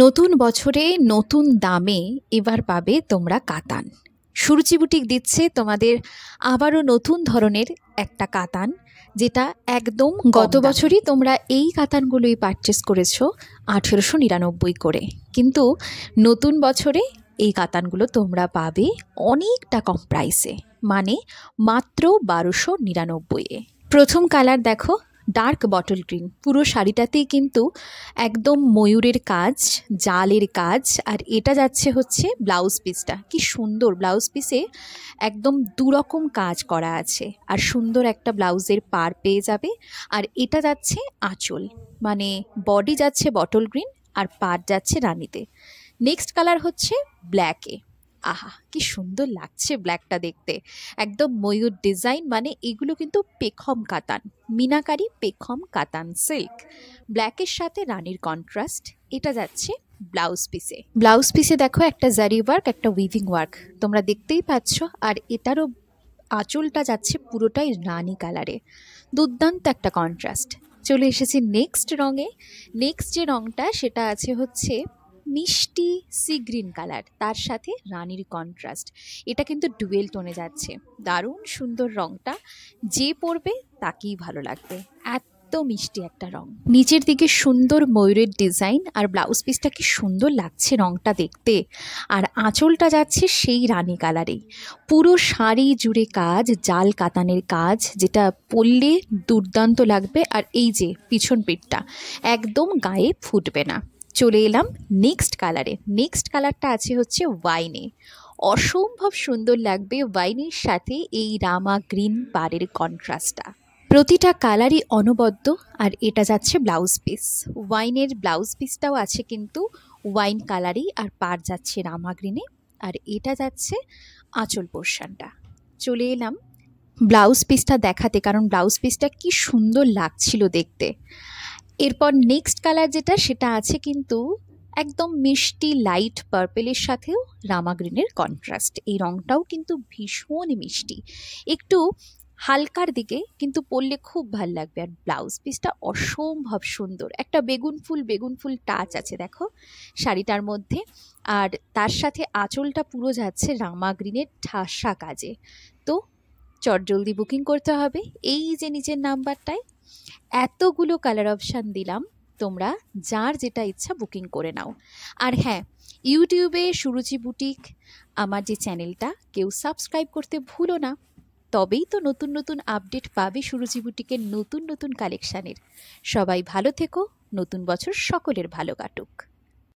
নতুন বছরে নতুন দামে এবার পাবে তোমরা কাতান। সুরুচি বুটিক দিচ্ছে তোমাদের আবারও নতুন ধরনের একটা কাতান, যেটা একদম গত বছরই তোমরা এই কাতানগুলোই পারচেস করেছো 1899 করে, কিন্তু নতুন বছরে এই কাতানগুলো তোমরা পাবে অনেকটা কম প্রাইসে, মানে মাত্র 1299-এ। প্রথম কালার দেখো, ডার্ক বটল গ্রিন। পুরো শাড়িটাতেই কিন্তু একদম ময়ূরের কাজ, জালের কাজ, আর এটা যাচ্ছে হচ্ছে ব্লাউজ পিসটা। কি সুন্দর ব্লাউজ পিসে একদম দুরকম কাজ করা আছে, আর সুন্দর একটা ব্লাউজের পার পেয়ে যাবে। আর এটা যাচ্ছে আঁচল, মানে বডি যাচ্ছে বটল গ্রিন আর পার যাচ্ছে রানীতে। নেক্সট কালার হচ্ছে ব্ল্যাকে। আহা কি সুন্দর লাগছে ব্ল্যাকটা দেখতে, একদম ময়ূর ডিজাইন। মানে এগুলো কিন্তু পেখম কাতান, মিনাকারি পেখম কাতান সিল্ক। ব্ল্যাকের সাথে রানীর কন্ট্রাস্ট। এটা যাচ্ছে ব্লাউজ পিসে। ব্লাউজ পিসে দেখো একটা জারি ওয়ার্ক, একটা উইভিং ওয়ার্ক তোমরা দেখতেই পাচ্ছ। আর এটারও আঁচলটা যাচ্ছে পুরোটাই রানী কালারে, দুর্দান্ত একটা কন্ট্রাস্ট। চলে এসেছি নেক্সট রঙে। নেক্সট যে রঙটা সেটা আছে হচ্ছে মিষ্টি সি গ্রিন কালার, তার সাথে রানীর কন্ট্রাস্ট। এটা কিন্তু ডুয়েল টোনে যাচ্ছে, দারুণ সুন্দর রঙটা। যে পরবে তাকেই ভালো লাগবে, এত মিষ্টি একটা রং। নিচের দিকে সুন্দর ময়ূরের ডিজাইন, আর ব্লাউজ পিসটা কি সুন্দর লাগছে রংটা দেখতে। আর আঁচলটা যাচ্ছে সেই রানী কালারেই। পুরো শাড়ি জুড়ে কাজ, জাল কাতানের কাজ, যেটা পরলে দুর্দান্ত লাগবে। আর এই যে পিছন পিঠটা একদম গায়ে ফুটবে না। চলে এলাম নেক্সট কালারে। নেক্সট কালারটা আছে হচ্ছে ওয়াইনে। অসম্ভব সুন্দর লাগবে ওয়াইনের সাথে এই রামা গ্রিন পাড়ের কন্ট্রাস্টটা। প্রতিটা কালারই অনবদ্য। আর এটা যাচ্ছে ব্লাউজ পিস। ওয়াইনের ব্লাউজ পিসটাও আছে কিন্তু ওয়াইন কালারই, আর পাড় যাচ্ছে রামা গ্রিনে। আর এটা যাচ্ছে আঁচল পোর্শনটা। চলে এলাম ব্লাউজ পিসটা দেখাতে, কারণ ব্লাউজ পিসটা কি সুন্দর লাগছিল দেখতে। এরপর নেক্সট কালার যেটা, সেটা আছে কিন্তু একদম মিষ্টি লাইট পার্পেলের সাথেও রামা গ্রিনের কন্ট্রাস্ট। এই রঙটাও কিন্তু ভীষণ মিষ্টি, একটু হালকার দিকে, কিন্তু পরলে খুব ভাল লাগবে। আর ব্লাউজ পিসটা অসম্ভব সুন্দর, একটা বেগুন ফুল টাচ আছে দেখো শাড়িটার মধ্যে। আর তার সাথে আঁচলটা পুরো যাচ্ছে রামা গ্রিনের ঠাসা কাজে। তো চটজলদি বুকিং করতে হবে এই যে নিচের নাম্বারটায়। এতগুলো কালার অপশান দিলাম, তোমরা যার যেটা ইচ্ছা বুকিং করে নাও। আর হ্যাঁ, ইউটিউবে সুরুচি বুটিক আমার যে চ্যানেলটা, কেউ সাবস্ক্রাইব করতে ভুলো না। তবেই তো নতুন নতুন আপডেট পাবে সুরুচি বুটিকের নতুন নতুন কালেকশানের। সবাই ভালো থেকো, নতুন বছর সকলের ভালো কাটুক।